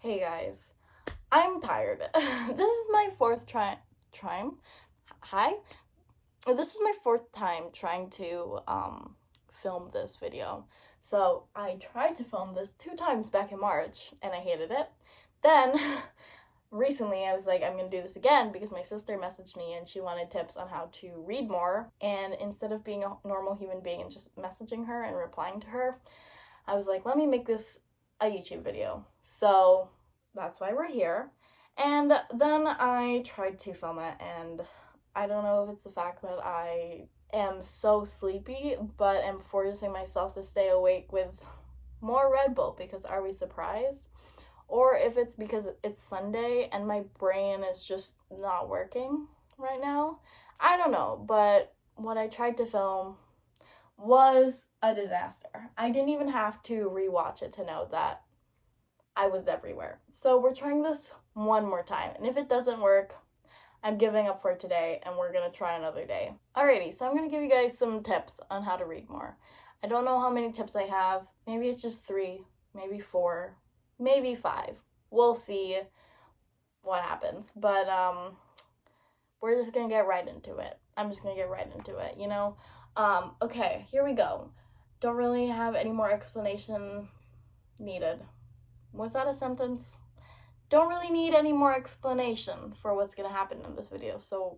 Hey guys, I'm tired. This is my fourth Hi? This is my fourth time trying to film this video. So I tried to film this 2 times back in March and I hated it. Then recently I was like, I'm gonna do this again because my sister messaged me and she wanted tips on how to read more. And instead of being a normal human being and just messaging her and replying to her, I was like, let me make this a YouTube video. So that's why we're here. And then I tried to film it, and I don't know if it's the fact that I am so sleepy, but am forcing myself to stay awake with more Red Bull because are we surprised? Or if it's because it's Sunday and my brain is just not working right now. I don't know, but what I tried to film was a disaster. I didn't even have to rewatch it to know that I was everywhere. So we're trying this one more time, and if it doesn't work, I'm giving up for today and we're gonna try another day. Alrighty, so I'm gonna give you guys some tips on how to read more. I don't know how many tips I have. Maybe it's just 3, maybe 4, maybe 5. We'll see what happens. But we're just gonna get right into it. I'm just gonna get right into it, you know? Okay, here we go. Don't really have any more explanation needed. Was that a sentence? Don't really need any more explanation for what's gonna happen in this video. So,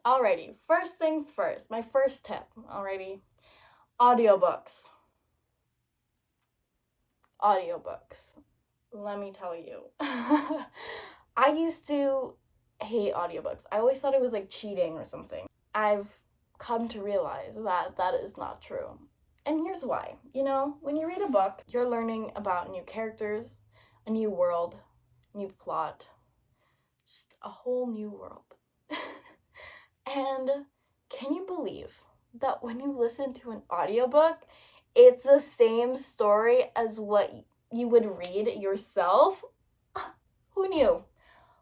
alrighty, first things first, my first tip, alrighty, audiobooks. Let me tell you. I used to hate audiobooks. I always thought it was like cheating or something. I've come to realize that that is not true. And here's why. You know, when you read a book, you're learning about new characters, a new world, new plot, just a whole new world. And can you believe that when you listen to an audiobook, it's the same story as what you would read yourself? Who knew?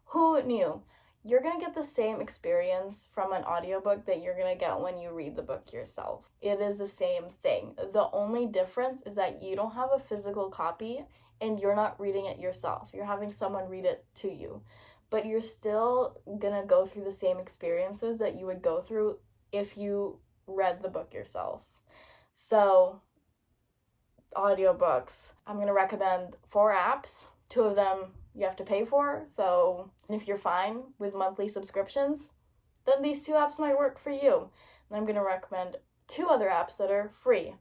Who knew? You're gonna get the same experience from an audiobook that you're gonna get when you read the book yourself. It is the same thing. The only difference is that you don't have a physical copy and you're not reading it yourself. You're having someone read it to you. But you're still gonna go through the same experiences that you would go through if you read the book yourself. So, audiobooks. I'm gonna recommend 4 apps. 2 of them you have to pay for, so if you're fine with monthly subscriptions, then these 2 apps might work for you. And I'm gonna recommend 2 other apps that are free.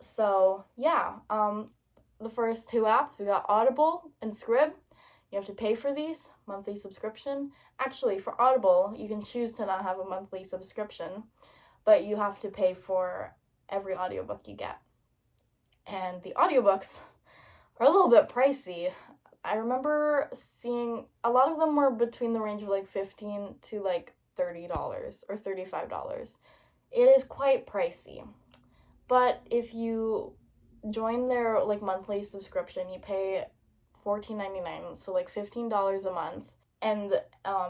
So yeah, the first 2 apps, we got Audible and Scrib. You have to pay for these, monthly subscription. Actually, for Audible, you can choose to not have a monthly subscription, but you have to pay for every audiobook you get. And the audiobooks are a little bit pricey. I remember seeing a lot of them were between the range of like $15 to like $30 or $35. It is quite pricey. But if you join their like monthly subscription, you pay $14.99, so like $15 a month, and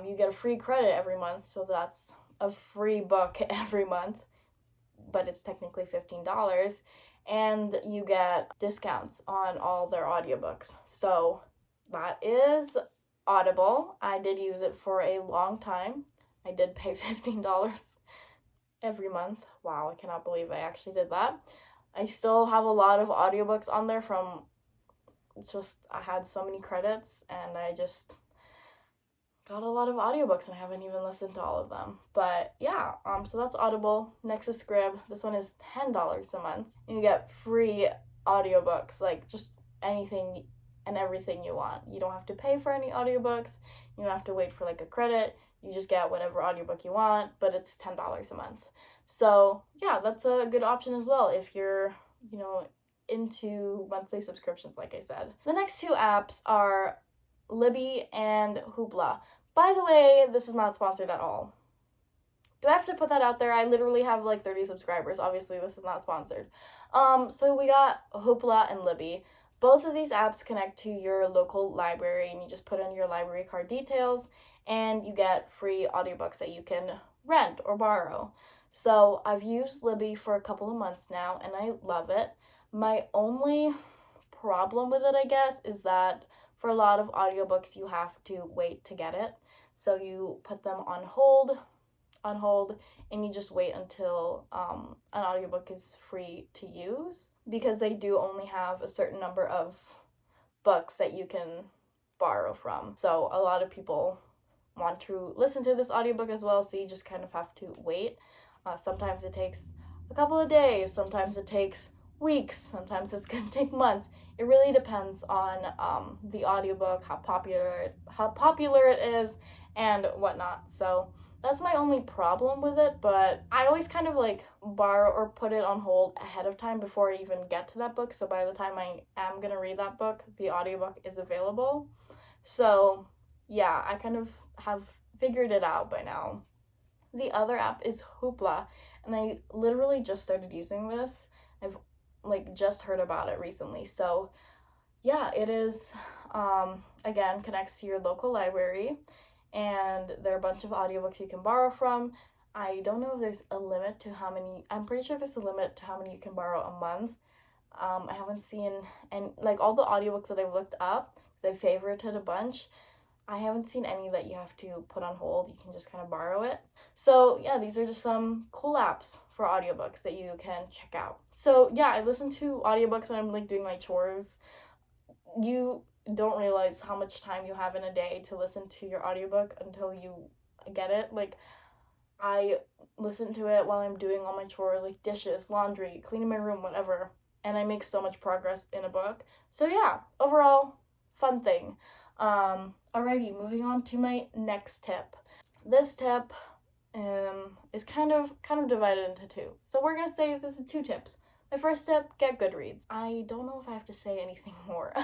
you get a free credit every month, so that's a free book every month, but it's technically $15, and you get discounts on all their audiobooks. So that is Audible. I did use it for a long time. I did pay $15 every month. Wow, I cannot believe I actually did that. I still have a lot of audiobooks on there from, it's just, I had so many credits and I just got a lot of audiobooks and I haven't even listened to all of them. But yeah, so that's Audible. Next is Scrib. This one is $10 a month. And you get free audiobooks, like just anything and everything you want. You don't have to pay for any audiobooks. You don't have to wait for like a credit. You just get whatever audiobook you want, but it's $10 a month. So yeah, that's a good option as well if you're, you know, into monthly subscriptions, like I said. The next 2 apps are Libby and Hoopla. By the way, this is not sponsored at all. Do I have to put that out there? I literally have like 30 subscribers. Obviously, this is not sponsored. So we got Hoopla and Libby. Both of these apps connect to your local library, and you just put in your library card details, and you get free audiobooks that you can rent or borrow. So I've used Libby for a couple of months now, and I love it. My only problem with it, I guess, is that for a lot of audiobooks, you have to wait to get it. So you put them on hold, and you just wait until an audiobook is free to use, because they do only have a certain number of books that you can borrow from. So a lot of people want to listen to this audiobook as well, so you just kind of have to wait. Sometimes it takes a couple of days, sometimes it takes weeks, sometimes it's gonna take months. It really depends on the audiobook, how popular it is, and whatnot. So that's my only problem with it, but I always kind of like borrow or put it on hold ahead of time before I even get to that book. So by the time I am gonna read that book, the audiobook is available. So yeah, I kind of have figured it out by now. The other app is Hoopla, and I literally just started using this. I've like just heard about it recently. So yeah, it is again connects to your local library, and there are a bunch of audiobooks you can borrow from. I don't know if there's a limit to how many. I'm pretty sure there's a limit to how many you can borrow a month. I haven't seen, and like all the audiobooks that I've looked up, because I favorited a bunch, I haven't seen any that you have to put on hold. You can just kind of borrow it. So yeah, these are just some cool apps for audiobooks that you can check out. So yeah, I listen to audiobooks when I'm like doing my chores. You don't realize how much time you have in a day to listen to your audiobook until you get it. Like, I listen to it while I'm doing all my chores, like dishes, laundry, cleaning my room, whatever, and I make so much progress in a book. So yeah, overall, fun thing. Alrighty, moving on to my next tip. This tip is kind of divided into two. So we're gonna say this is 2 tips. My first tip, get Goodreads. I don't know if I have to say anything more.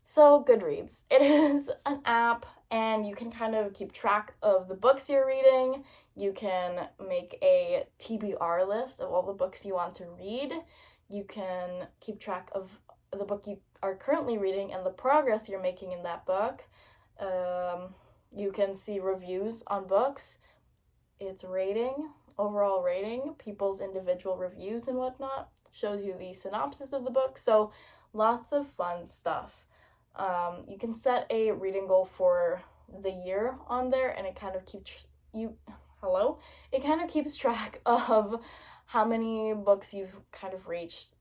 So Goodreads, it is an app, and you can kind of keep track of the books you're reading. You can make a TBR list of all the books you want to read. You can keep track of the book you are currently reading and the progress you're making in that book. You can see reviews on books, its rating, overall rating, people's individual reviews and whatnot. Shows you the synopsis of the book. So lots of fun stuff. You can set a reading goal for the year on there, and it kind of keeps it kind of keeps track of how many books you've kind of reached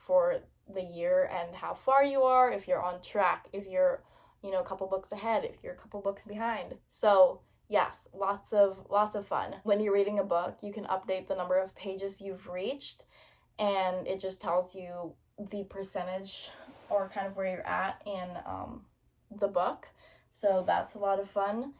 for the year and how far you are, if you're on track, if you're a couple books ahead, if you're a couple books behind. So yes, lots of fun. When you're reading a book, you can update the number of pages you've reached, and it just tells you the percentage or kind of where you're at in the book. So that's a lot of fun.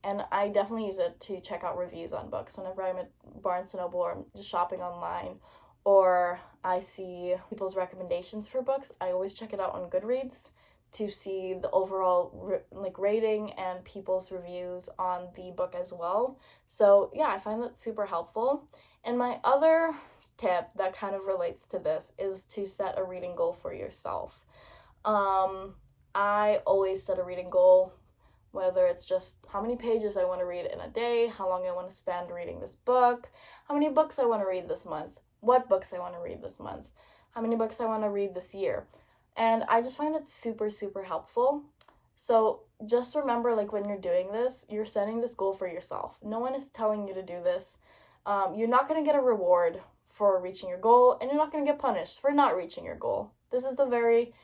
And I definitely use it to check out reviews on books whenever I'm at Barnes & Noble or I'm just shopping online, or I see people's recommendations for books. I always check it out on Goodreads to see the overall rating and people's reviews on the book as well. So yeah, I find that super helpful. And my other tip that kind of relates to this is to set a reading goal for yourself. I always set a reading goal, whether it's just how many pages I want to read in a day, how long I want to spend reading this book, how many books I want to read this month, what books I want to read this month, how many books I want to read this year. And I just find it super, super helpful. So just remember, when you're doing this, you're setting this goal for yourself. No one is telling you to do this. You're not going to get a reward for reaching your goal, and you're not going to get punished for not reaching your goal. This is a very,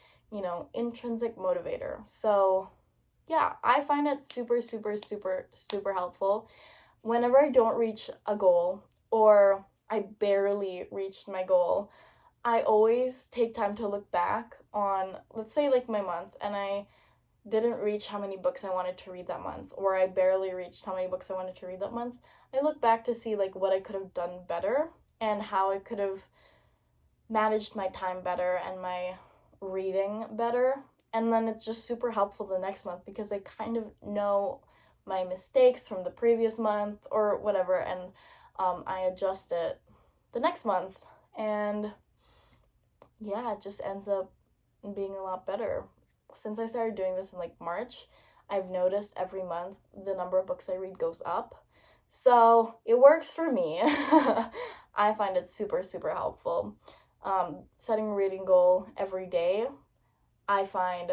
intrinsic motivator. So yeah, I find it super, super, super, super helpful. Whenever I don't reach a goal, or I barely reached my goal, I always take time to look back on, let's say, my month, and I didn't reach how many books I wanted to read that month, or I barely reached how many books I wanted to read that month. I look back to see, what I could have done better, and how I could have managed my time better and my reading better. And then it's just super helpful the next month, because I kind of know my mistakes from the previous month or whatever, and I adjust it the next month. And yeah, it just ends up being a lot better. Since I started doing this in March, I've noticed every month the number of books I read goes up. So it works for me. I find it super, super helpful. Setting a reading goal every day, I find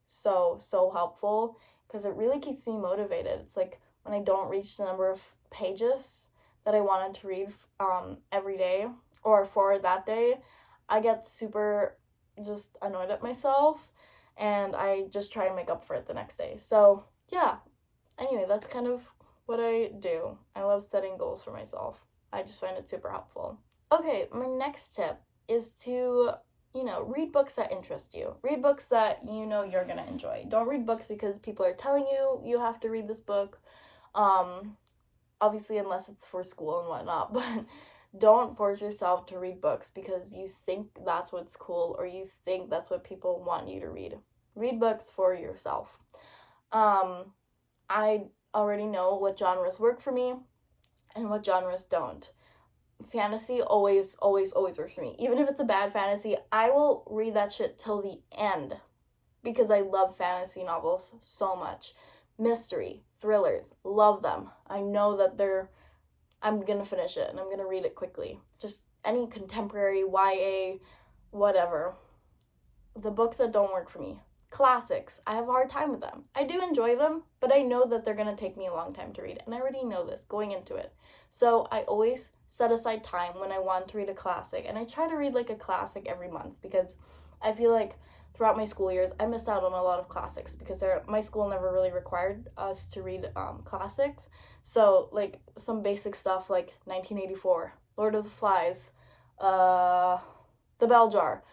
so helpful because it really keeps me motivated. It's like when I don't reach the number of pages that I wanted to read every day or for that day, I get super just annoyed at myself and I just try and make up for it the next day. So yeah, anyway, that's kind of what I do. I love setting goals for myself. I just find it super helpful. Okay, my next tip is to, read books that interest you. Read books that you know you're going to enjoy. Don't read books because people are telling you you have to read this book. Obviously, unless it's for school and whatnot, but don't force yourself to read books because you think that's what's cool or you think that's what people want you to read. Read books for yourself. I already know what genres work for me and what genres don't. Fantasy always works for me. Even if it's a bad fantasy, I will read that shit till the end because I love fantasy novels so much. Mystery, thrillers, love them. I know that I'm gonna finish it and I'm gonna read it quickly. Just any contemporary, YA, whatever. The books that don't work for me. Classics, I have a hard time with them. I do enjoy them, but I know that they're gonna take me a long time to read, and I already know this going into it. So I always set aside time when I want to read a classic, and I try to read like a classic every month because I feel like throughout my school years, I missed out on a lot of classics because my school never really required us to read classics. So like some basic stuff like 1984, Lord of the Flies, The Bell Jar.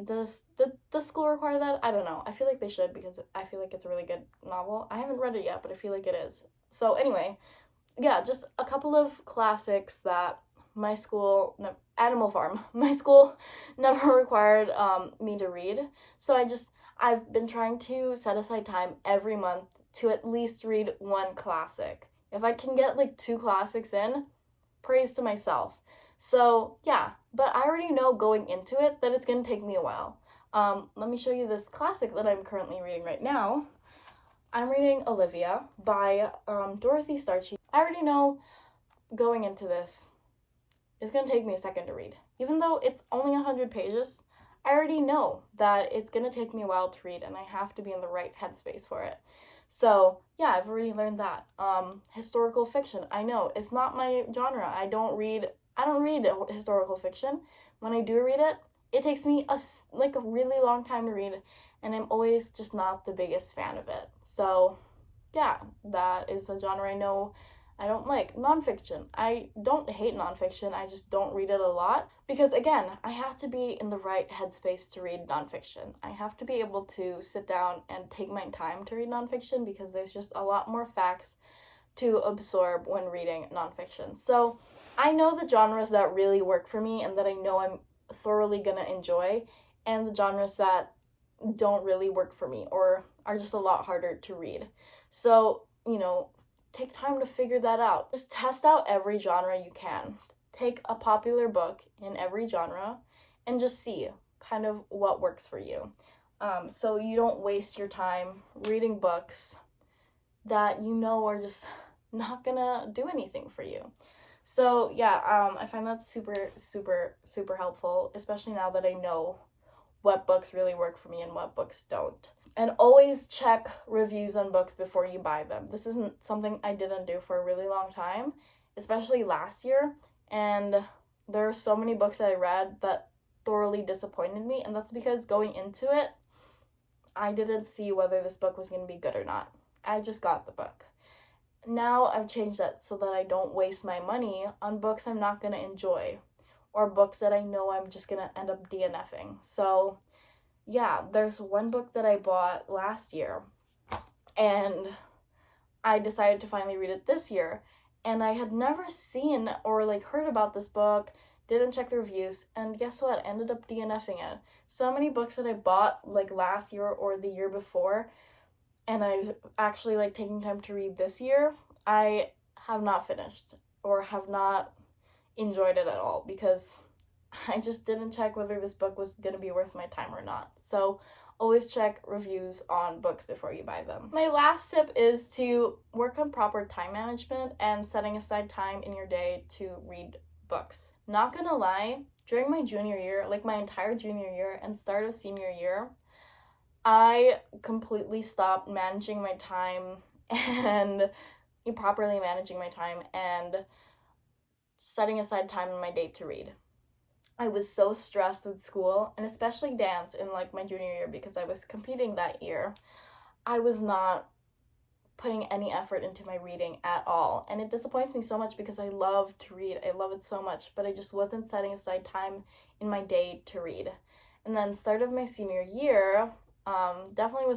Does the school require that? I don't know. I feel like they should because I feel like it's a really good novel. I haven't read it yet, but I feel like it is. So anyway, yeah, just a couple of classics that my school, Animal Farm, my school never required me to read. So I've been trying to set aside time every month to at least read one classic. If I can get like 2 classics in, praise to myself. So yeah, but I already know going into it that it's going to take me a while. Let me show you this classic that I'm currently reading right now. I'm reading Olivia by Dorothy Starchy. I already know going into this, it's going to take me a second to read. Even though it's only 100 pages, I already know that it's going to take me a while to read and I have to be in the right headspace for it. So yeah, I've already learned that. Historical fiction, I know, it's not my genre. I don't read historical fiction. When I do read it, it takes me a really long time to read, and I'm always just not the biggest fan of it. So yeah, that is a genre I know I don't like. Nonfiction, I don't hate nonfiction, I just don't read it a lot because again, I have to be in the right headspace to read nonfiction. I have to be able to sit down and take my time to read nonfiction because there's just a lot more facts to absorb when reading nonfiction. So I know the genres that really work for me and that I know I'm thoroughly gonna enjoy, and the genres that don't really work for me or are just a lot harder to read. So, take time to figure that out. Just test out every genre you can. Take a popular book in every genre and just see kind of what works for you. So you don't waste your time reading books that are just not gonna do anything for you. So yeah, I find that super helpful, especially now that I know what books really work for me and what books don't. And always check reviews on books before you buy them. This isn't something I didn't do for a really long time, especially last year. And there are so many books that I read that thoroughly disappointed me, and that's because going into it, I didn't see whether this book was going to be good or not. I just got the book. Now I've changed that so that I don't waste my money on books I'm not going to enjoy or books that I know I'm just going to end up DNFing. So yeah, there's one book that I bought last year and I decided to finally read it this year, and I had never seen or heard about this book, didn't check the reviews, and guess what? Ended up DNFing it. So many books that I bought last year or the year before and I've actually taken time to read this year, I have not finished or have not enjoyed it at all because I just didn't check whether this book was going to be worth my time or not. So always check reviews on books before you buy them. My last tip is to work on proper time management and setting aside time in your day to read books. Not gonna lie, during my junior year, my entire junior year and start of senior year, I completely stopped managing my time and properly managing my time and setting aside time in my day to read. I was so stressed with school, and especially dance in like my junior year because I was competing that year. I was not putting any effort into my reading at all. And it disappoints me so much because I love to read. I love it so much, but I just wasn't setting aside time in my day to read. And then start of my senior year, definitely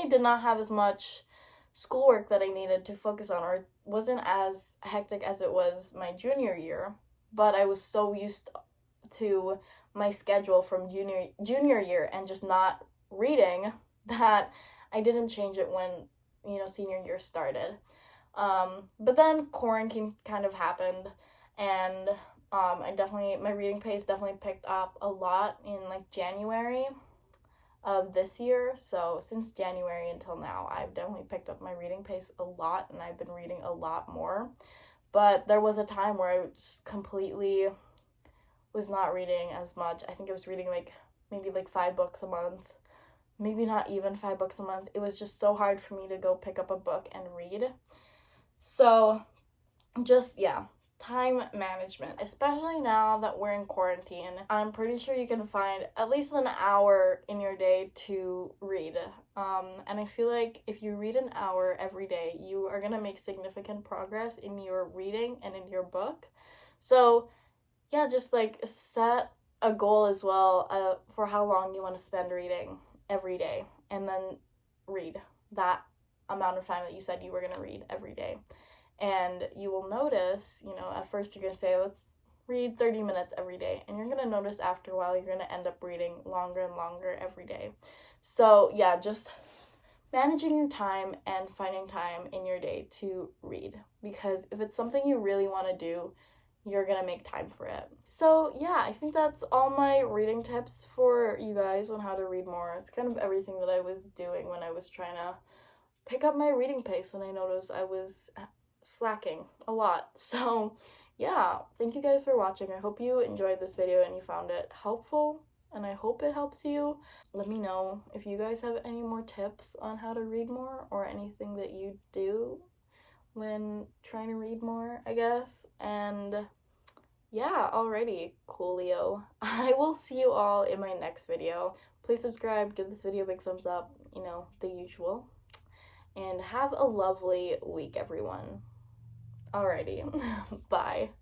did not have as much schoolwork that I needed to focus on, or wasn't as hectic as it was my junior year. But I was so used to my schedule from junior year and just not reading that I didn't change it when, senior year started. But then quarantine kind of happened, and my reading pace definitely picked up a lot in like January of this year. So since January until now, I've definitely picked up my reading pace a lot, and I've been reading a lot more. But there was a time where I just completely was not reading as much. I think I was reading maybe 5 books a month. Maybe not even 5 books a month. It was just so hard for me to go pick up a book and read. So just, time management, especially now that we're in quarantine. I'm pretty sure you can find at least an hour in your day to read. And I feel like if you read an hour every day, you are gonna make significant progress in your reading and in your book. So yeah, just like set a goal as well for how long you want to spend reading every day, and then read that amount of time that you said you were going to read every day. And you will notice, at first you're going to say, let's read 30 minutes every day. And you're going to notice after a while, you're going to end up reading longer and longer every day. So yeah, just managing your time and finding time in your day to read. Because if it's something you really want to do, you're gonna make time for it. So yeah, I think that's all my reading tips for you guys on how to read more. It's kind of everything that I was doing when I was trying to pick up my reading pace, and I noticed I was slacking a lot. So yeah, thank you guys for watching. I hope you enjoyed this video and you found it helpful, and I hope it helps you. Let me know if you guys have any more tips on how to read more, or anything that you do when trying to read more, I guess. And yeah, alrighty, coolio. I will see you all in my next video. Please subscribe, give this video a big thumbs up, the usual. And have a lovely week, everyone. Alrighty, bye.